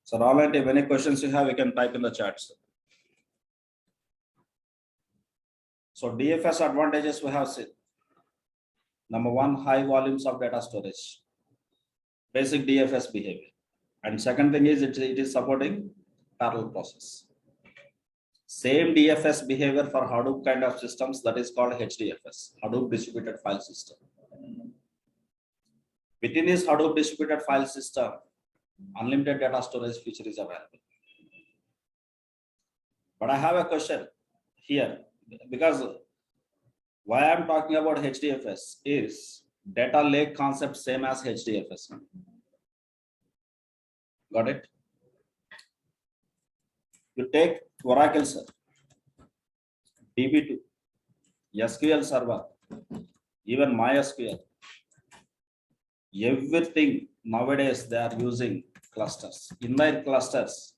So Robert, if any questions you have, you can type in the chat. So DFS advantages we have seen. Number one, high volumes of data storage, basic DFS behavior. And second thing is it is supporting parallel process. Same DFS behavior for Hadoop kind of systems, that is called HDFS, Hadoop distributed file system. Within this Hadoop distributed file system, unlimited data storage feature is available. But I have a question here, because why I'm talking about HDFS is data lake concept same as HDFS. Got it? You take Oracle sir, DB2, SQL Server, even MySQL. Everything nowadays they are using clusters. In their clusters,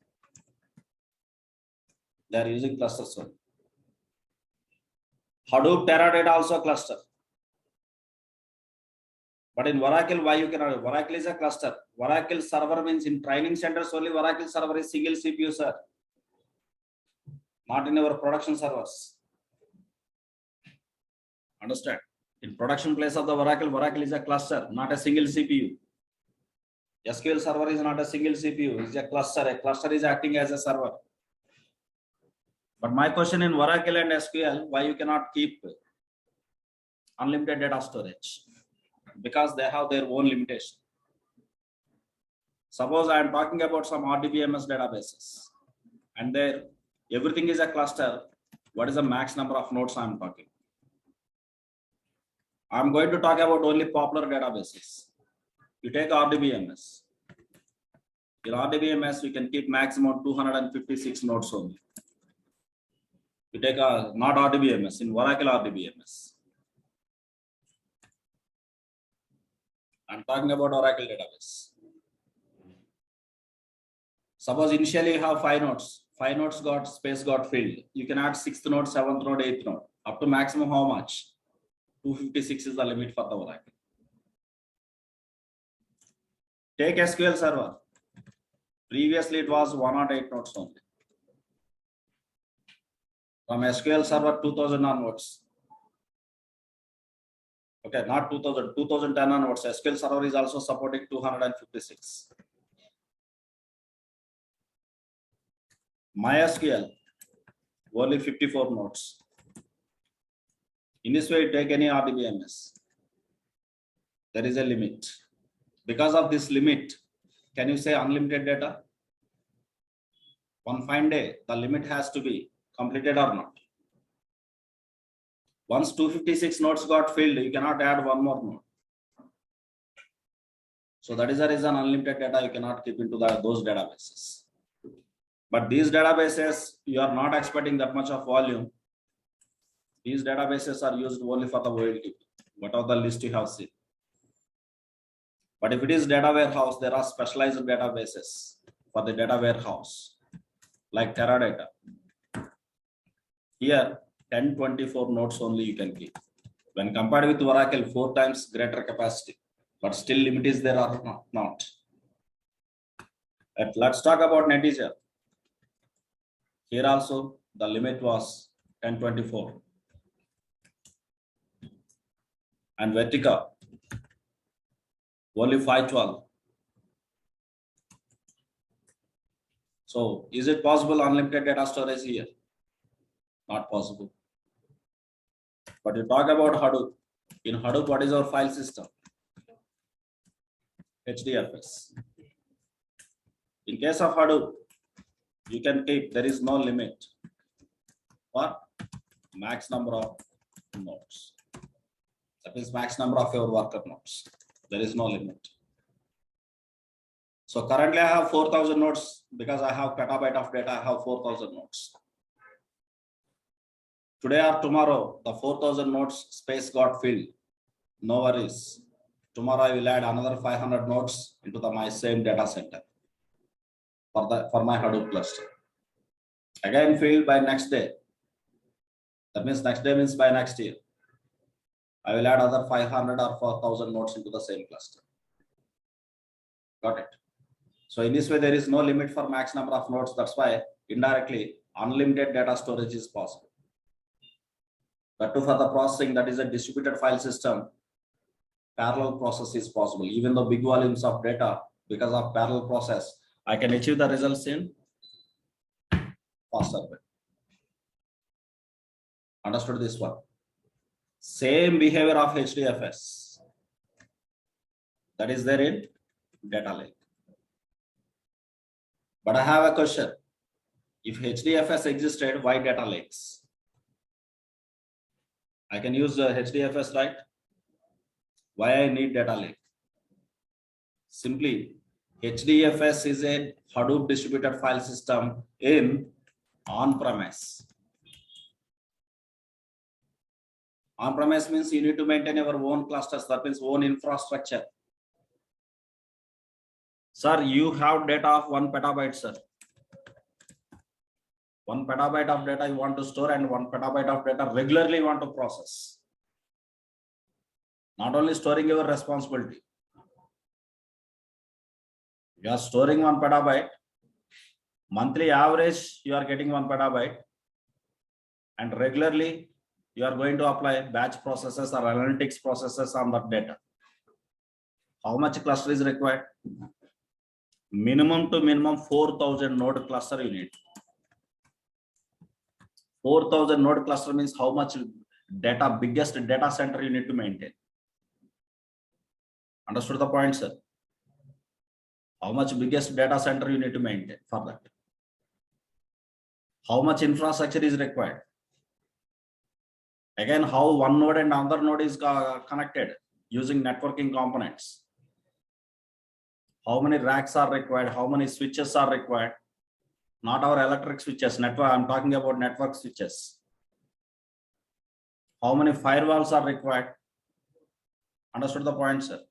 they are using clusters only. Hadoop Teradata also cluster. But in Oracle, why you cannot? Oracle is a cluster. Oracle server means in training centers only Oracle server is single CPU, sir. Not in our production servers. Understand? In production place of the Oracle, Oracle is a cluster, not a single CPU. SQL server is not a single CPU, it's a cluster. A cluster is acting as a server. But my question in Oracle and SQL, why you cannot keep unlimited data storage? Because they have their own limitation. Suppose I am talking about some RDBMS databases, and there everything is a cluster. What is the max number of nodes I am talking? I am going to talk about only popular databases. You take RDBMS. In RDBMS, we can keep maximum 256 nodes only. You take a not RDBMS, in Oracle RDBMS. I'm talking about Oracle database. Suppose initially you have 5 nodes. 5 nodes got space got filled. You can add 6th node, 7th node, 8th node. Up to maximum how much? 256 is the limit for the Oracle. Take SQL Server. Previously it was 108 nodes only. From SQL Server 2000 onwards. Okay, not 2000, 2010 onwards. SQL Server is also supporting 256. MySQL, only 54 nodes. In this way, take any RDBMS. There is a limit. Because of this limit, can you say unlimited data? One fine day, the limit has to be completed or not. Once 256 nodes got filled, you cannot add one more node. So that is the reason unlimited data you cannot keep into those databases. But these databases, you are not expecting that much of volume. These databases are used only for the OLTP, whatever the list you have seen. But if it is data warehouse, there are specialized databases for the data warehouse, like Teradata. Here, 1024 nodes only you can keep. When compared with Oracle, 4 times greater capacity, but still limit is there or not. Let's talk about Netizer. Here also, the limit was 1024. And Vertica, only 512. So is it possible unlimited data storage here? Not possible. But you talk about Hadoop. In Hadoop, what is our file system? HDFS. In case of Hadoop, you can keep, there is no limit for max number of nodes. That is max number of your worker nodes. There is no limit. So currently I have 4,000 nodes because I have petabyte of data. I have 4,000 nodes. Today or tomorrow, the 4,000 nodes space got filled. No worries. Tomorrow I will add another 500 nodes into my same data center for my Hadoop cluster. Again filled by next day. That means next day means by next year. I will add other 500 or 4,000 nodes into the same cluster. Got it? So in this way, there is no limit for max number of nodes. That's why indirectly unlimited data storage is possible. But for the processing, that is a distributed file system, parallel process is possible. Even though big volumes of data, because of parallel process, I can achieve the results in faster way. Understood this one? Same behavior of HDFS that is there in data lake. But I have a question. If HDFS existed, why data lakes? I can use HDFS, right? Why I need data lake? Simply, HDFS is a Hadoop distributed file system in on-premise. On-premise means you need to maintain your own clusters, that means own infrastructure. Sir, you have data of 1 petabyte, sir. 1 petabyte of data you want to store and 1 petabyte of data regularly you want to process. Not only storing your responsibility. You are storing 1 petabyte. Monthly average, you are getting 1 petabyte. And regularly, you are going to apply batch processes or analytics processes on that data. How much cluster is required? Minimum to minimum 4,000 node cluster you need. 4,000 node cluster means how much data, biggest data center you need to maintain. Understood the point, sir? How much biggest data center you need to maintain for that? How much infrastructure is required? Again, how one node and another node is connected using networking components. How many racks are required? How many switches are required? Not our electric switches, network. I'm talking about network switches. How many firewalls are required? Understood the point, sir?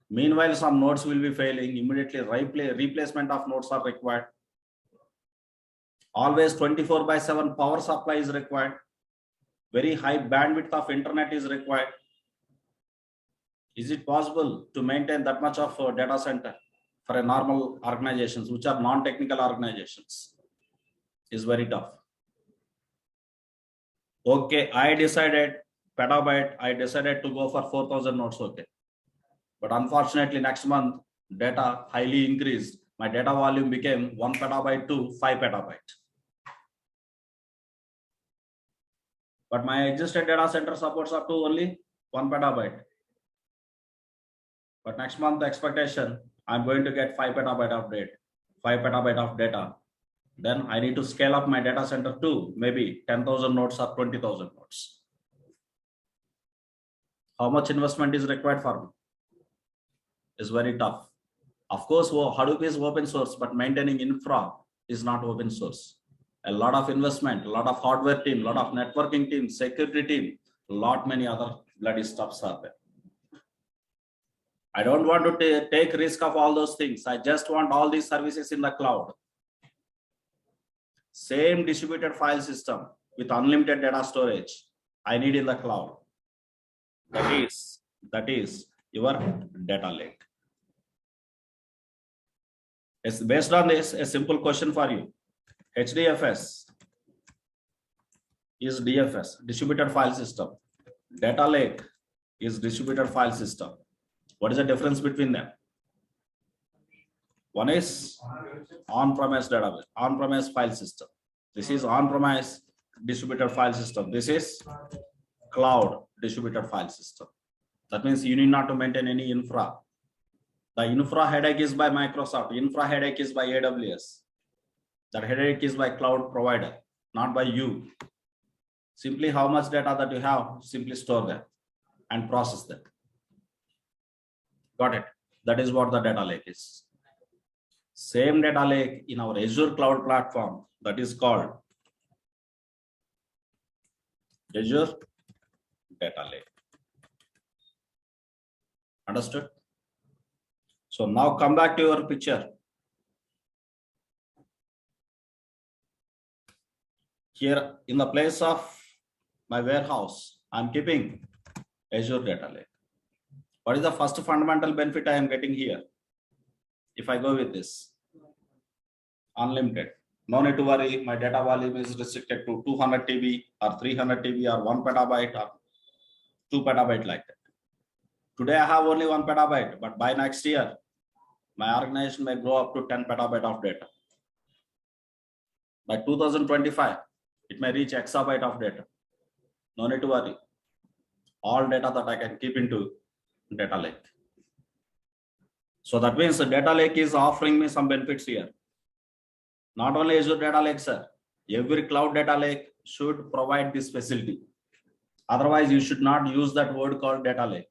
Meanwhile, some nodes will be failing. Immediately, replacement of nodes are required. Always 24/7 power supply is required. Very high bandwidth of internet is required. Is it possible to maintain that much of data center for a normal organizations, which are non-technical organizations? Is very tough. Okay, I decided petabyte. I decided to go for 4,000 nodes. Okay, but unfortunately, next month data highly increased. My data volume became 1 petabyte to 5 petabyte. But my existing data center supports up to only 1 petabyte. But next month, the expectation, I'm going to get 5 petabyte of data, 5 petabyte of data. Then I need to scale up my data center to maybe 10,000 nodes or 20,000 nodes. How much investment is required for me? It's very tough. Of course, Hadoop is open source, but maintaining infra is not open source. A lot of investment, a lot of hardware team, a lot of networking team, security team, a lot many other bloody stuffs are there. I don't want to take risk of all those things. I just want all these services in the cloud. Same distributed file system with unlimited data storage I need in the cloud. That is your data lake. It's based on this, a simple question for you. HDFS is DFS, distributed file system. Data lake is distributed file system. What is the difference between them? One is on-premise database, on-premise file system. This is on-premise distributed file system. This is cloud distributed file system. That means you need not to maintain any infra. The infra headache is by Microsoft. Infra headache is by AWS. That headache is by cloud provider, not by you. Simply how much data that you have, simply store them and process them. Got it? That is what the data lake is. Same data lake in our Azure cloud platform, that is called Azure data lake. Understood? So now come back to your picture. Here in the place of my warehouse, I'm keeping Azure data lake. What is the first fundamental benefit I am getting here? If I go with this, unlimited, no need to worry, my data volume is restricted to 200 TB or 300 TB or 1 petabyte or 2 petabyte like that. Today I have only 1 petabyte, but by next year, my organization may grow up to 10 petabyte of data. By 2025, it may reach exabyte of data. No need to worry. All data that I can keep into data lake. So that means the data lake is offering me some benefits here. Not only Azure data lake, sir. Every cloud data lake should provide this facility. Otherwise, you should not use that word called data lake.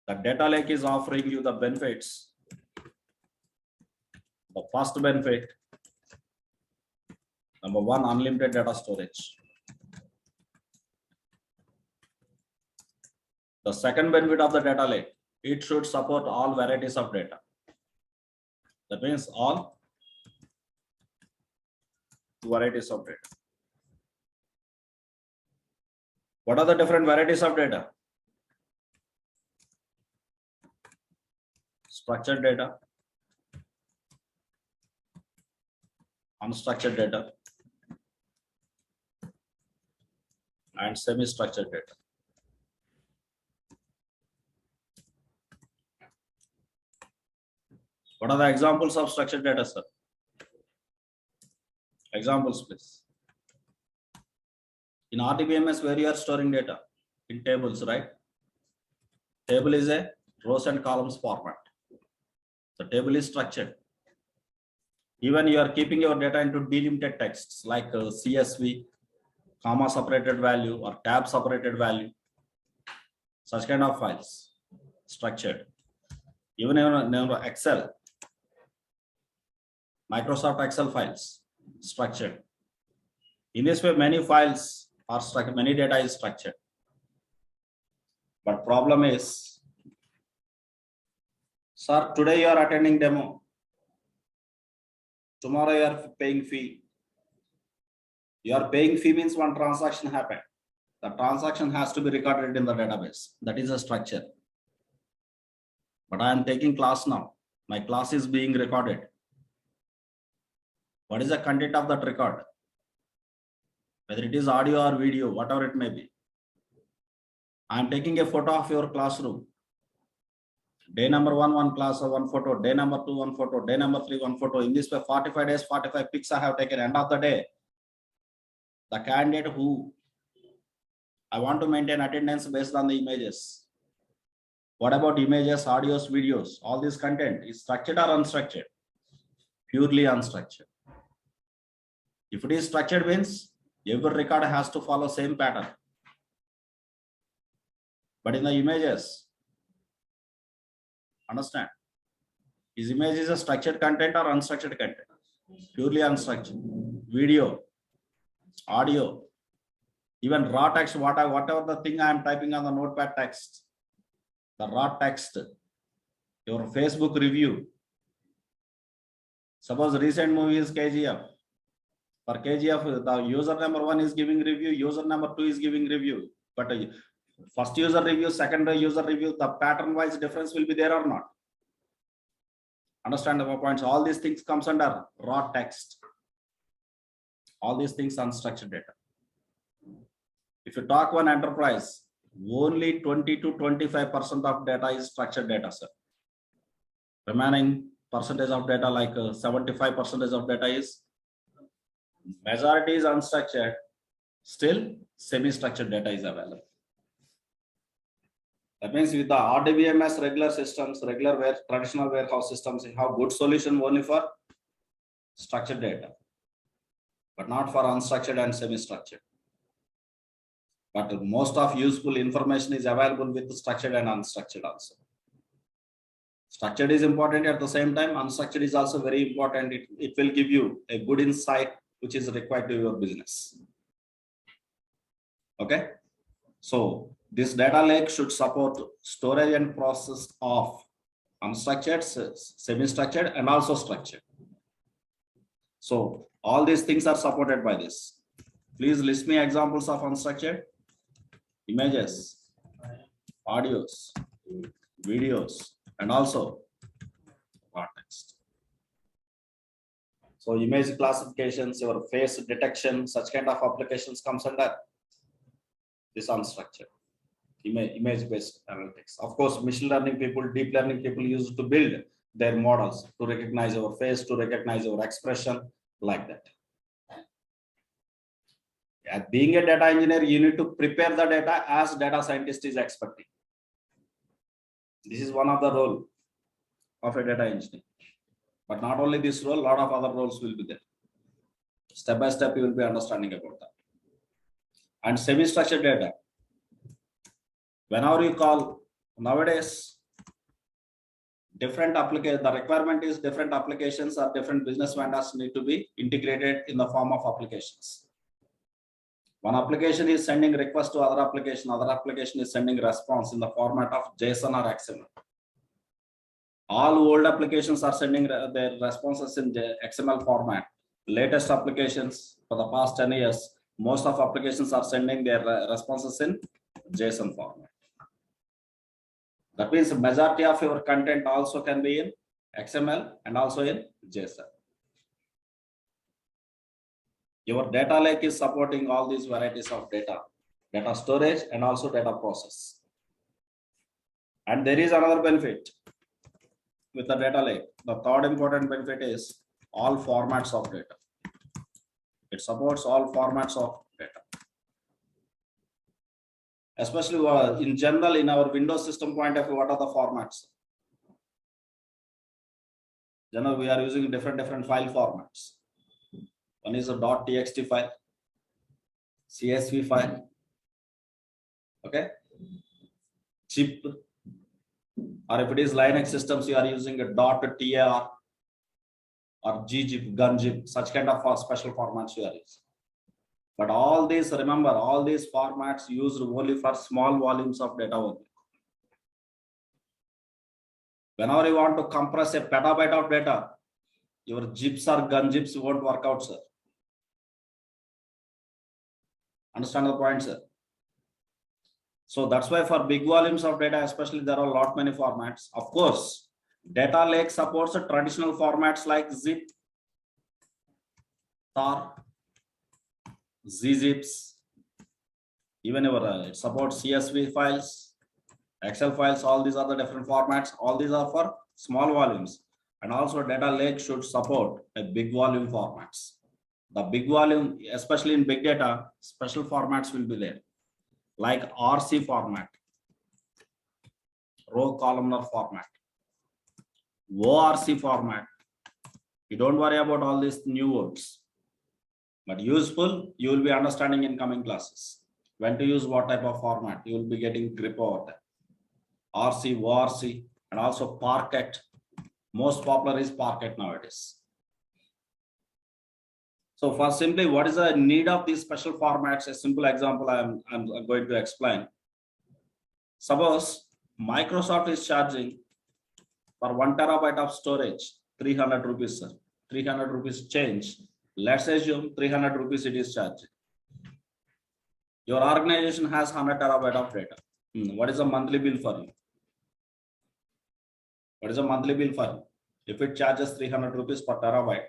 The data lake is offering you the benefits. The first benefit, number one, unlimited data storage. The second benefit of the data lake, it should support all varieties of data. That means all varieties of data. What are the different varieties of data? Structured data, unstructured data, and semi-structured data. What are the examples of structured data, sir? Examples, please. In RDBMS, where you are storing data? In tables, right? Table is a rows and columns format. The table is structured. Even you are keeping your data into delimited texts like CSV, comma separated value or tab separated value. Such kind of files, structured. Even in Excel, Microsoft Excel files, structured. In this way, many files are structured, many data is structured. But problem is, sir, today you are attending demo. Tomorrow you are paying fee. You are paying fee means one transaction happened. The transaction has to be recorded in the database. That is a structure. But I am taking class now. My class is being recorded. What is the content of that record? Whether it is audio or video, whatever it may be. I am taking a photo of your classroom. Day number 1, 1 class, 1 photo. Day number 2, 1 photo. Day number 3, 1 photo. In this way, 45 days, 45 pics I have taken. End of the day, the candidate who I want to maintain attendance based on the images. What about images, audios, videos? All this content is structured or unstructured? Purely unstructured. If it is structured means every record has to follow same pattern. But in the images, understand, is image is a structured content or unstructured content? Purely unstructured. Video, audio, even raw text, whatever the thing I am typing on the notepad text, the raw text, your Facebook review. Suppose recent movie is KGF. For KGF, the user number 1 is giving review, user number 2 is giving review. But first user review, second user review, the pattern wise difference will be there or not? Understand the points? All these things comes under raw text. All these things unstructured data. If you talk one enterprise, only 20 to 25% of data is structured data, sir. Remaining percentage of data, like 75% of data is, majority is unstructured. Still, semi-structured data is available. That means with the RDBMS regular systems, traditional warehouse systems, you have good solution only for structured data, but not for unstructured and semi-structured. But most of useful information is available with structured and unstructured also. Structured is important, at the same time unstructured is also very important. It will give you a good insight which is required to your business. Okay, so this data lake should support storage and process of unstructured, semi-structured, and also structured. So all these things are supported by this. Please list me examples of unstructured. Images, audios, videos, and also context. So image classifications, your face detection, such kind of applications comes under this unstructured image-based analytics. Of course, machine learning people, deep learning people use to build their models to recognize your face, to recognize your expression, like that. Being a data engineer, you need to prepare the data as data scientist is expecting. This is one of the role of a data engineer. But not only this role, a lot of other roles will be there. Step by step, you will be understanding about that. And semi-structured data. Whenever you call, nowadays, different application, the requirement is different applications or different business vendors need to be integrated in the form of applications. One application is sending request to other application is sending response in the format of JSON or XML. All old applications are sending their responses in the XML format. Latest applications for the past 10 years, most of applications are sending their responses in JSON format. That means the majority of your content also can be in XML and also in JSON. Your data lake is supporting all these varieties of data storage and also data process. And there is another benefit with the data lake. The third important benefit is all formats of data. It supports all formats of data. Especially in general, in our Windows system point of view, what are the formats? Generally, we are using different file formats. One is a .txt file, CSV file, okay, zip, or if it is Linux systems, you are using a .tar or gzip, gunzip, such kind of special formats you are using. But all these, remember, all these formats used only for small volumes of data only. Whenever you want to compress a petabyte of data, your zips or gunzips won't work out, sir. Understand the point, sir? So that's why for big volumes of data, especially, there are a lot many formats. Of course, data lake supports traditional formats like zip, tar, gzips, even it supports CSV files, Excel files. All these are the different formats. All these are for small volumes, and also data lake should support a big volume formats. The big volume, especially in big data, special formats will be there, like RC format, row columnar format, ORC format. You don't worry about all these new words, but useful, you will be understanding in coming classes. When to use what type of format, you will be getting grip over that. RC, ORC, and also Parquet. Most popular is Parquet nowadays. So for simply, what is the need of these special formats? A simple example I'm going to explain. Suppose Microsoft is charging for 1 terabyte of storage, 300 rupees, sir. 300 rupees change. Let's assume 300 rupees it is charging. Your organization has 100 terabyte of data. What is the monthly bill for you? What is the monthly bill for you? If it charges 300 rupees per terabyte,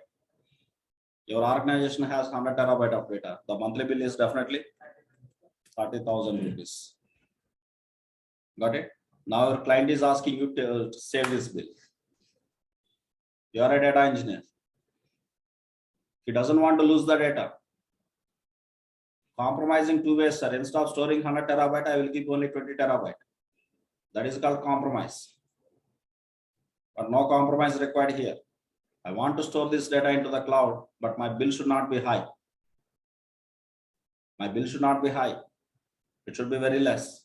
your organization has 100 terabyte of data. The monthly bill is definitely 30,000 rupees. Got it? Now your client is asking you to save this bill. You are a data engineer. He doesn't want to lose the data. Compromising two ways, sir. Instead of storing 100 terabyte, I will keep only 20 terabyte. That is called compromise. But no compromise required here. I want to store this data into the cloud, but my bill should not be high. My bill should not be high. It should be very less.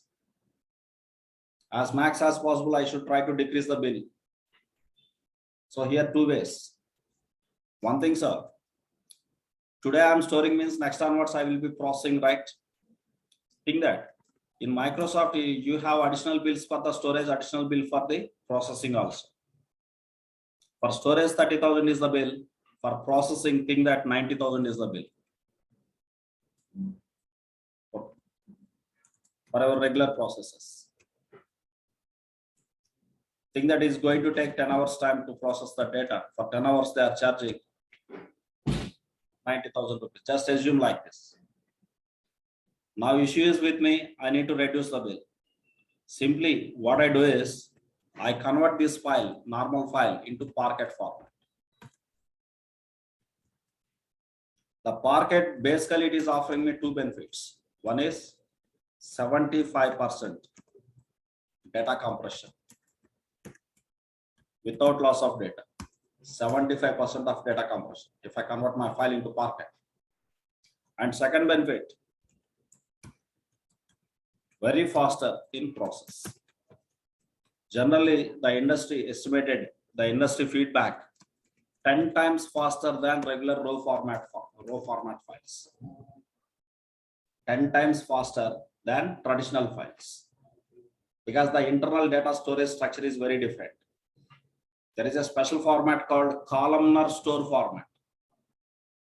As max as possible, I should try to decrease the bill. So here two ways. One thing, sir. Today I'm storing means next onwards I will be processing, right? Think that in Microsoft you have additional bills for the storage, additional bill for the processing also. For storage, 30,000 is the bill. For processing, think that 90,000 is the bill. For our regular processes. Think that is going to take 10 hours time to process the data. For 10 hours, they are charging 90,000 rupees. Just assume like this. Now issue is with me, I need to reduce the bill. Simply what I do is, I convert this file, normal file, into Parquet format. The Parquet, basically it is offering me two benefits. One is 75% data compression without loss of data. 75% of data compression if I convert my file into Parquet. And second benefit, very faster in process. Generally, the industry estimated the industry feedback 10 times faster than regular raw format files. 10 times faster than traditional files. Because the internal data storage structure is very different. There is a special format called columnar store format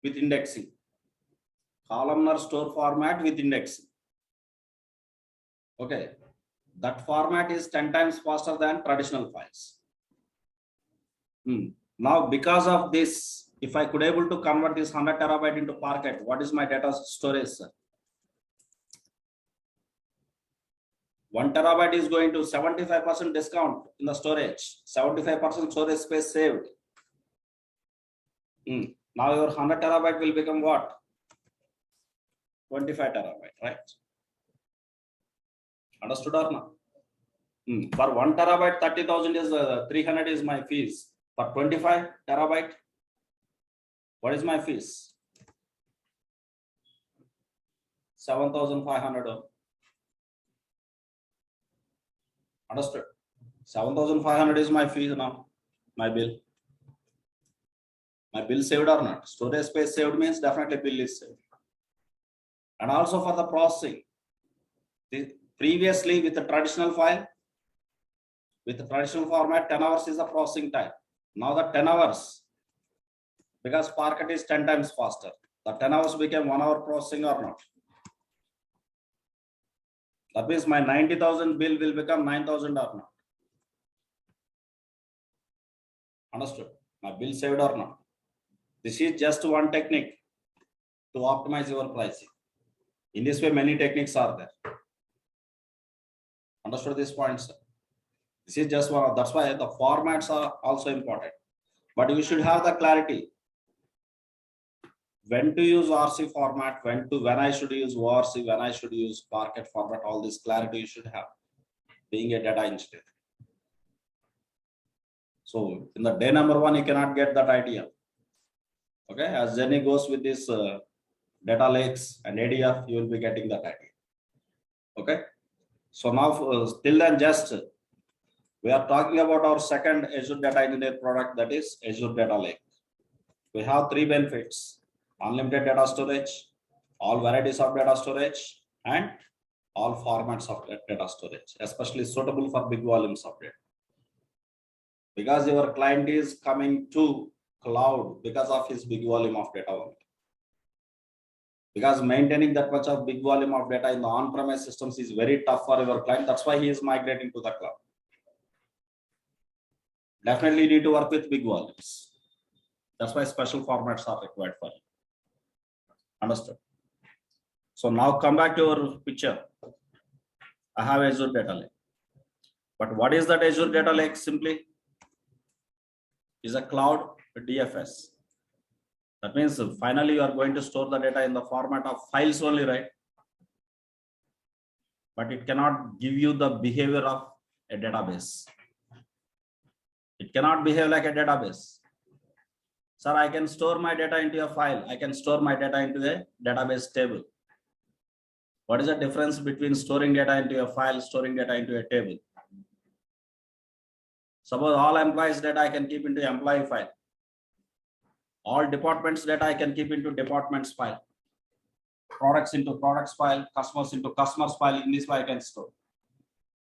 with indexing. Columnar store format with indexing. Okay, that format is 10 times faster than traditional files. Now, because of this, if I could able to convert this 100 terabyte into Parquet, what is my data storage, sir? 1 terabyte is going to 75% discount in the storage, 75% storage space saved. Now your 100 terabyte will become what? 25 terabyte, right? Understood or not? For 1 terabyte, 30,000 is 300 is my fees. For 25 terabyte, what is my fees? 7,500. Understood? 7,500 is my fee now, my bill. My bill saved or not? Storage space saved means definitely bill is saved. And also for the processing, previously with the traditional file, with the traditional format, 10 hours is the processing time. Now the 10 hours, because Parquet is 10 times faster, the 10 hours became 1 hour processing or not? That means my 90,000 bill will become 9,000 or not? Understood? My bill saved or not? This is just one technique to optimize your pricing. In this way, many techniques are there. Understood this point, sir? This is just one. That's why the formats are also important. But you should have the clarity when to use RC format, when I should use ORC, when I should use Parquet format. All this clarity you should have, being a data engineer. So in the day number 1, you cannot get that idea. Okay, as journey goes with this data lakes and ADF, you will be getting that idea. Okay, so now till then, just we are talking about our second Azure Data Engineer product, that is Azure Data Lake. We have 3 benefits: unlimited data storage, all varieties of data storage, and all formats of data storage, especially suitable for big volumes of data. Because your client is coming to cloud because of his big volume of data only. Because maintaining that much of big volume of data in the on-premise systems is very tough for your client. That's why he is migrating to the cloud. Definitely need to work with big volumes. That's why special formats are required for you. Understood? So now come back to your picture. I have Azure Data Lake. But what is that Azure Data Lake? Simply is a cloud DFS. That means finally you are going to store the data in the format of files only, right? But it cannot give you the behavior of a database. It cannot behave like a database. Sir, I can store my data into a file. I can store my data into a database table. What is the difference between storing data into a file, storing data into a table? Suppose all employees data I can keep into employee file. All departments data I can keep into departments file. Products into products file, customers into customers file. In this way I can store.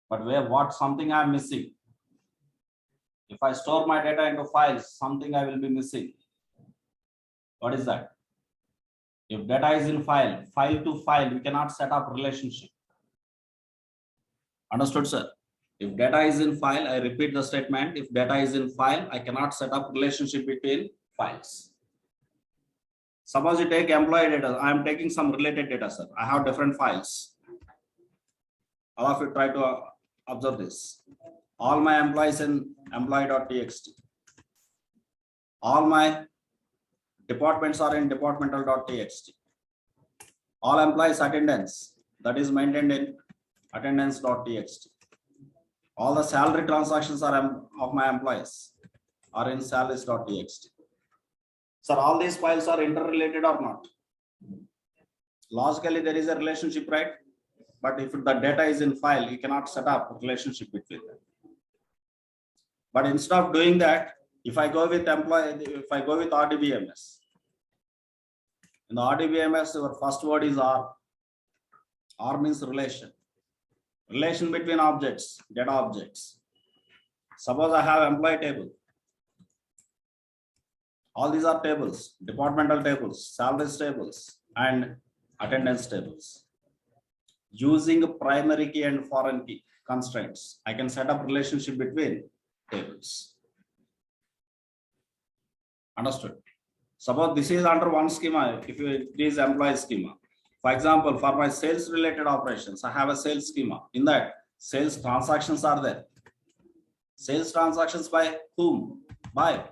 But what something I am missing? If I store my data into files, something I will be missing. What is that? If data is in file to file, we cannot set up relationship. Understood, sir? If data is in file, I repeat the statement. If data is in file, I cannot set up relationship between files. Suppose you take employee data. I am taking some related data, sir. I have different files. All of you try to observe this. All my employees in employee.txt. All my departments are in departmental.txt. All employees attendance, that is maintained in attendance.txt. All the salary transactions are of my employees are in salaries.txt. Sir, all these files are interrelated or not? Logically, there is a relationship, right? But if the data is in file, you cannot set up a relationship between them. But instead of doing that, if I go with RDBMS, in the RDBMS, your first word is R. R means relation. Relation between objects, data objects. Suppose I have employee table. All these are tables, departmental tables, salaries tables, and attendance tables. Using primary key and foreign key constraints, I can set up relationship between tables. Understood? Suppose this is under one schema, if it is employee schema. For example, for my sales related operations, I have a sales schema. In that, sales transactions are there. Sales transactions by whom? By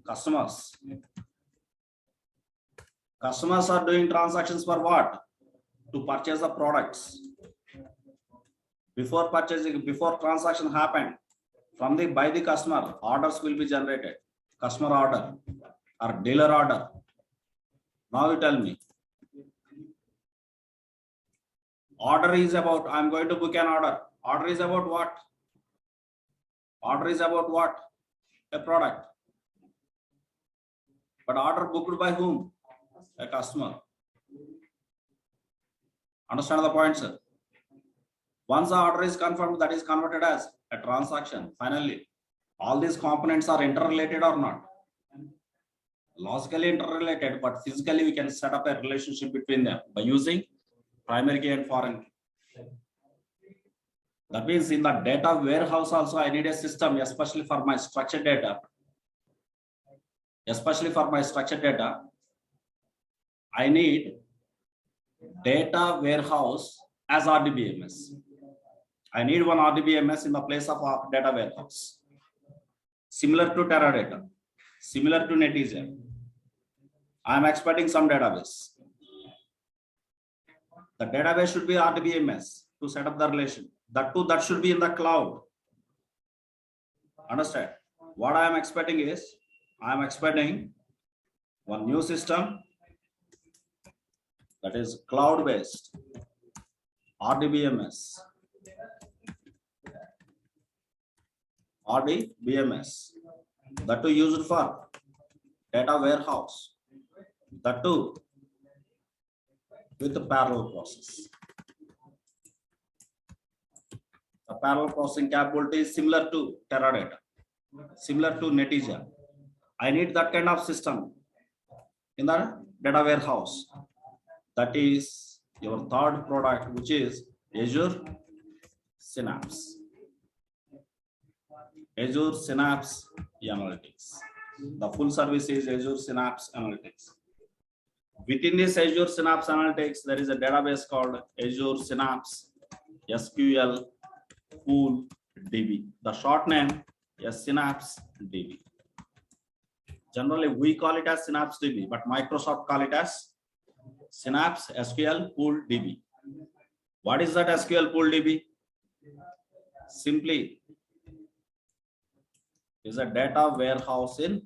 customers. Customers are doing transactions for what? To purchase the products. Before purchasing, before transaction happened, by the customer, orders will be generated. Customer order or dealer order. Now you tell me. Order is about, I'm going to book an order. Order is about what? Order is about what? A product. But order booked by whom? A customer. Understand the point, sir? Once the order is confirmed, that is converted as a transaction. Finally, all these components are interrelated or not? Logically interrelated, but physically we can set up a relationship between them by using primary key and foreign key. That means in the data warehouse also I need a system, especially for my structured data. Especially for my structured data, I need data warehouse as RDBMS. I need one RDBMS in the place of data warehouse. Similar to Teradata, similar to Netizen. I am expecting some database. The database should be RDBMS to set up the relation. That too, that should be in the cloud. Understand? What I am expecting is, I am expecting one new system that is cloud-based RDBMS. RDBMS. That too used for data warehouse. That too with the parallel process. The parallel processing capability is similar to Teradata, similar to Netizen. I need that kind of system in the data warehouse. That is your third product, which is Azure Synapse. Azure Synapse Analytics. The full service is Azure Synapse Analytics. Within this Azure Synapse Analytics, there is a database called Azure Synapse SQL Pool DB. The short name is Synapse DB. Generally, we call it as Synapse DB, but Microsoft call it as Synapse SQL Pool DB. What is that SQL Pool DB? Simply is a data warehouse in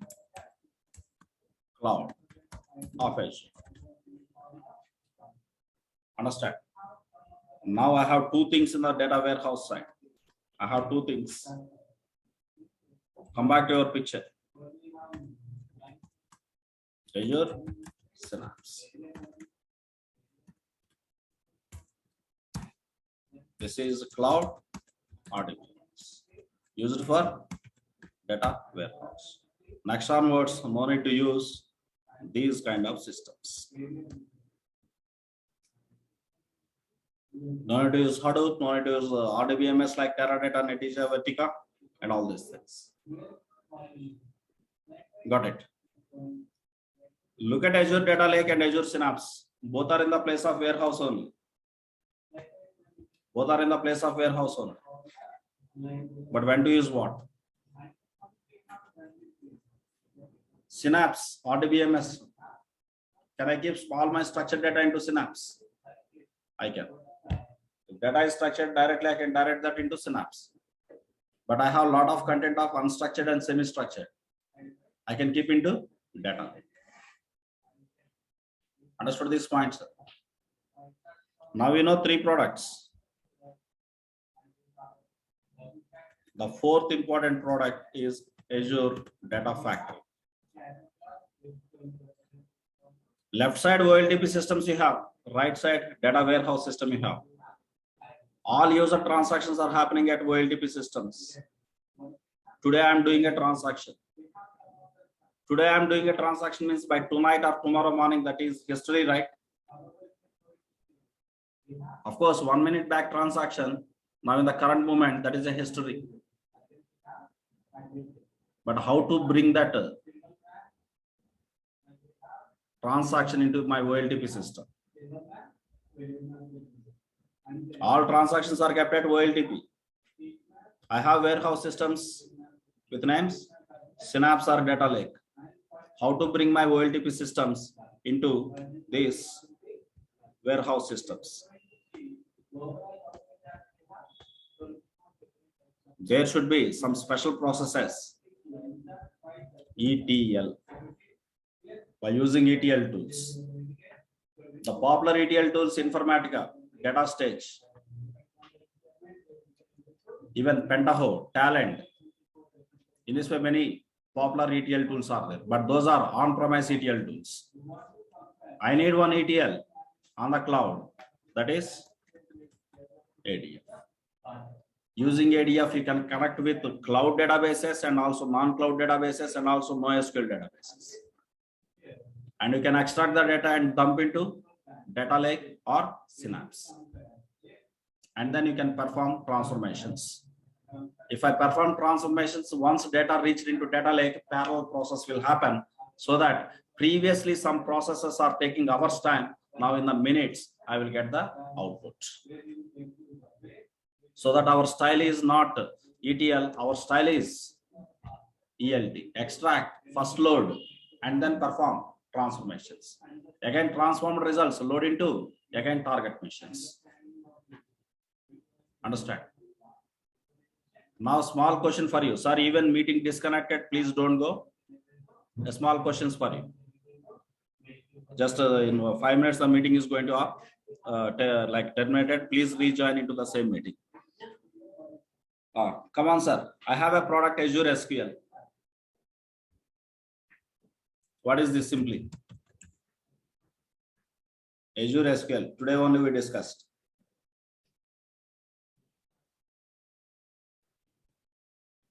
cloud of Azure. Understand? Now I have two things in the data warehouse side. I have two things. Come back to your picture. Azure Synapse. This is cloud RDBMS used for data warehouse. Next onwards, no need to use these kind of systems. No need to use Hadoop, no need to use RDBMS like Teradata, Netezza, Vertica, and all these things. Got it. Look at Azure Data Lake and Azure Synapse. Both are in the place of warehouse only. Both are in the place of warehouse only. But when to use what? Synapse, RDBMS. Can I keep all my structured data into Synapse? I can. If data is structured directly, I can direct that into Synapse. But I have a lot of content of unstructured and semi-structured. I can keep into data. Understood this point, sir? Now we know 3 products. The 4th important product is Azure Data Factory. Left side OLTP systems you have, right side data warehouse system you have. All user transactions are happening at OLTP systems. Today I am doing a transaction. Today I am doing a transaction means by tonight or tomorrow morning, that is history, right? Of course, 1 minute back transaction, now in the current moment, that is a history. But how to bring that transaction into my OLTP system? All transactions are kept at OLTP. I have warehouse systems with names, Synapse or Data Lake. How to bring my OLTP systems into these warehouse systems? There should be some special processes, ETL. By using ETL tools, the popular ETL tools, Informatica, Data Stage, even Pentaho, Talent. In this way, many popular ETL tools are there, but those are on-premise ETL tools. I need one ETL on the cloud, that is ADF. Using ADF, you can connect with cloud databases and also non-cloud databases and also NoSQL databases. And you can extract the data and dump into Data Lake or Synapse. And then you can perform transformations. If I perform transformations, once data reached into Data Lake, parallel process will happen, so that previously some processes are taking hours time. Now in the minutes, I will get the output. So that our style is not ETL, our style is ELT, extract, first load, and then perform transformations. Again, transformed results load into again target missions. Understand? Now, small question for you, sir. Even meeting disconnected, please don't go. A small questions for you. Just in 5 minutes, the meeting is going to like terminated. Please rejoin into the same meeting. Come on, sir. I have a product Azure SQL. What is this simply? Azure SQL. Today only we discussed.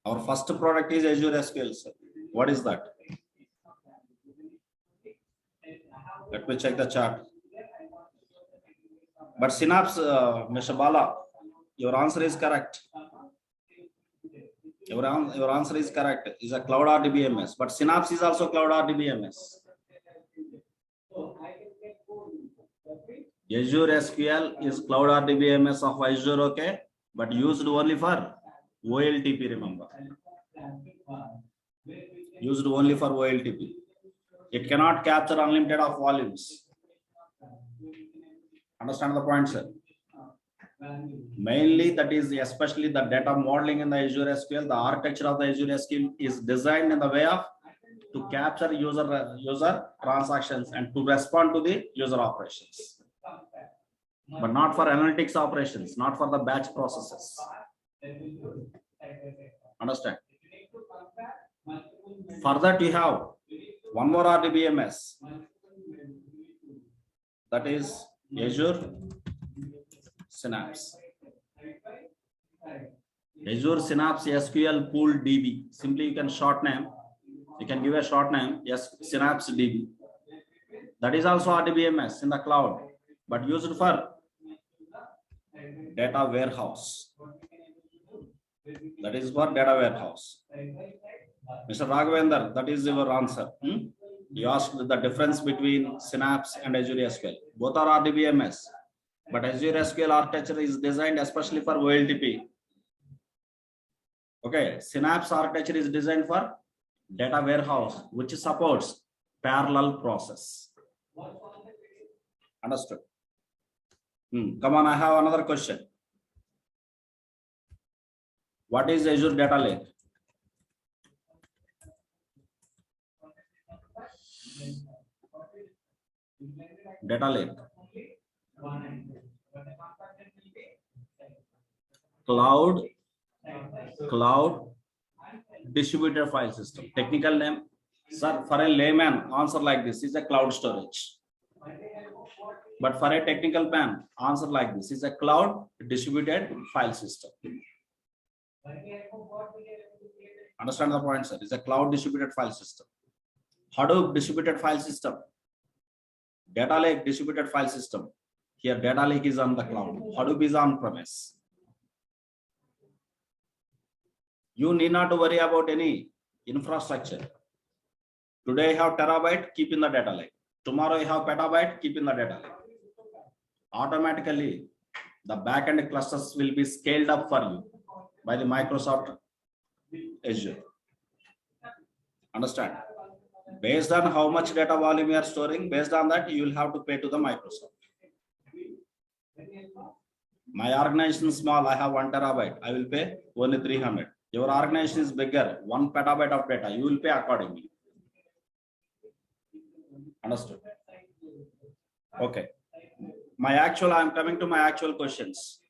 Our first product is Azure SQL, sir. What is that? Let me check the chart. But Synapse, Mr. Bala, your answer is correct. Your answer is correct. Is a cloud RDBMS, but Synapse is also cloud RDBMS. Azure SQL is cloud RDBMS of Azure, okay, but used only for OLTP, remember. Used only for OLTP. It cannot capture unlimited of volumes. Understand the point, sir? Mainly, that is especially the data modeling in the Azure SQL. The architecture of the Azure SQL is designed in the way of to capture user transactions and to respond to the user operations, but not for analytics operations, not for the batch processes. Understand? For that, you have one more RDBMS, that is Azure Synapse. Azure Synapse SQL Pool DB. Simply you can short name. You can give a short name. Yes, Synapse DB. That is also RDBMS in the cloud, but used for data warehouse. That is for data warehouse. Mr. Raghavendra, that is your answer. You asked the difference between Synapse and Azure SQL. Both are RDBMS, but Azure SQL architecture is designed especially for OLTP. Okay, Synapse architecture is designed for data warehouse, which supports parallel process. Understood? Come on, I have another question. What is Azure Data Lake? Data Lake. Cloud distributed file system. Technical name, sir, for a layman, answer like this is a cloud storage. But for a technical man, answer like this is a cloud distributed file system. Understand the point, sir? It's a cloud distributed file system. Hadoop distributed file system. Data Lake distributed file system. Here Data Lake is on the cloud. Hadoop is on premise. You need not to worry about any infrastructure. Today you have terabyte, keep in the data lake. Tomorrow you have petabyte, keep in the data lake. Automatically, the backend clusters will be scaled up for you by the Microsoft Azure. Understand? Based on how much data volume you are storing, based on that, you will have to pay to the Microsoft. My organization is small, I have 1 terabyte, I will pay only 300. Your organization is bigger, 1 petabyte of data, you will pay accordingly. Understood? Okay. I am coming to my actual questions.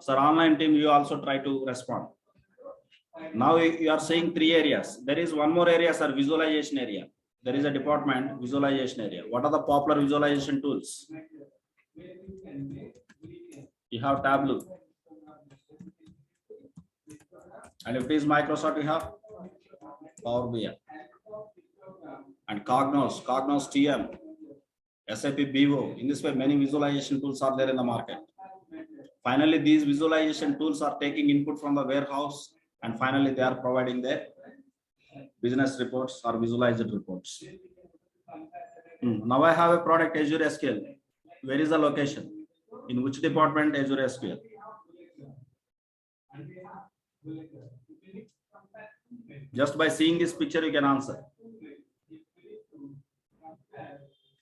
Sir, online team, you also try to respond. Now you are saying 3 areas. There is one more area, sir, visualization area. There is a department, visualization area. What are the popular visualization tools? You have Tableau. And if it is Microsoft, you have Power BI. And Cognos TM, SAP BO. In this way, many visualization tools are there in the market. Finally, these visualization tools are taking input from the warehouse, and finally, they are providing their business reports or visualized reports. Now I have a product, Azure SQL. Where is the location? In which department, Azure SQL? Just by seeing this picture, you can answer.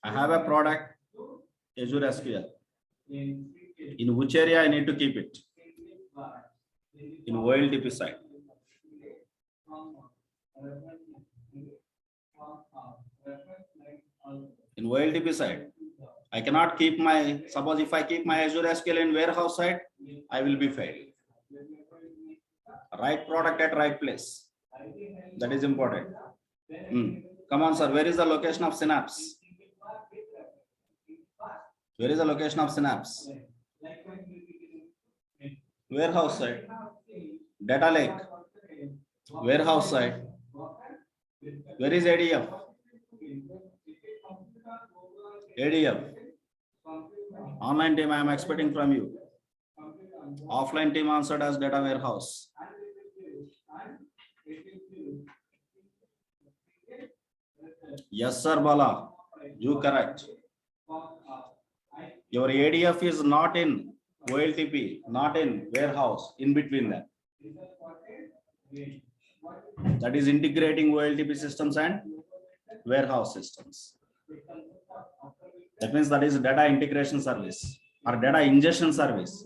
I have a product, Azure SQL. In which area I need to keep it? In OLTP side. In OLTP side. I cannot keep my, suppose if I keep my Azure SQL in warehouse side, I will be failed. Right product at right place. That is important. Come on, sir. Where is the location of Synapse? Where is the location of Synapse? Warehouse side. Data Lake. Warehouse side. Where is ADF? ADF. Online team, I am expecting from you. Offline team answered as data warehouse. Yes, sir, Bala. You correct. Your ADF is not in OLTP, not in warehouse, in between them. That is integrating OLTP systems and warehouse systems. That means that is data integration service or data ingestion service.